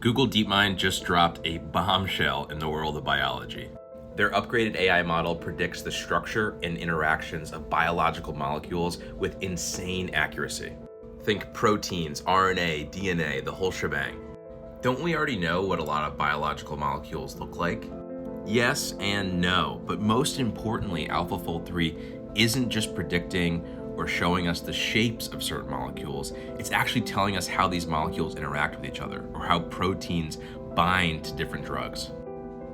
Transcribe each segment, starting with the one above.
Google DeepMind just dropped a bombshell in the world of biology. Their upgraded AI model predicts the structure and interactions of biological molecules with insane accuracy. Think proteins, RNA, DNA, the whole shebang. Don't we already know what a lot of biological molecules look like? Yes and no, but most importantly, AlphaFold 3 isn't just predicting or showing us the shapes of certain molecules, it's actually telling us how these molecules interact with each other, or how proteins bind to different drugs.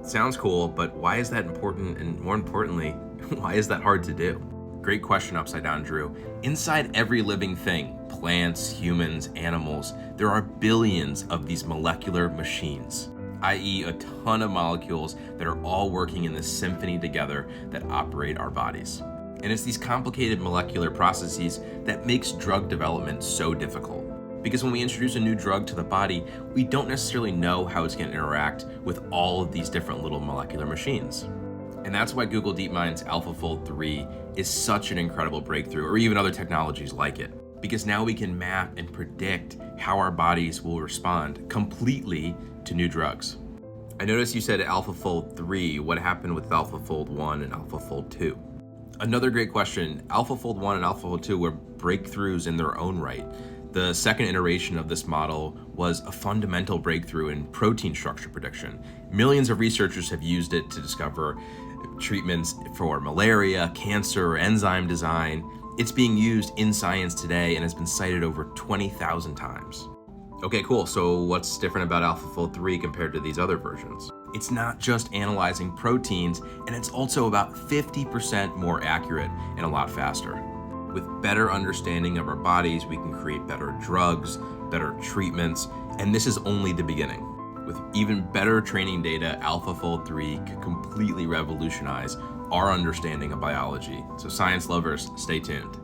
Sounds cool, but why is that important? And more importantly, why is that hard to do? Great question, Upside Down Drew. Inside every living thing, plants, humans, animals, there are billions of these molecular machines, i.e. a ton of molecules that are all working in this symphony together that operate our bodies. And it's these complicated molecular processes that makes drug development so difficult. Because when we introduce a new drug to the body, we don't necessarily know how it's going to interact with all of these different little molecular machines. And that's why Google DeepMind's AlphaFold 3 is such an incredible breakthrough, or even other technologies like it. Because now we can map and predict how our bodies will respond completely to new drugs. I noticed you said AlphaFold 3. What happened with AlphaFold 1 and AlphaFold 2? Another great question. AlphaFold 1 and AlphaFold 2 were breakthroughs in their own right. The second iteration of this model was a fundamental breakthrough in protein structure prediction. Millions of researchers have used it to discover treatments for malaria, cancer, enzyme design. It's being used in science today and has been cited over 20,000 times. Okay, cool. So what's different about AlphaFold 3 compared to these other versions? It's not just analyzing proteins, and it's also about 50% more accurate and a lot faster. With better understanding of our bodies, we can create better drugs, better treatments, and this is only the beginning. With even better training data, AlphaFold 3 could completely revolutionize our understanding of biology. So science lovers, stay tuned.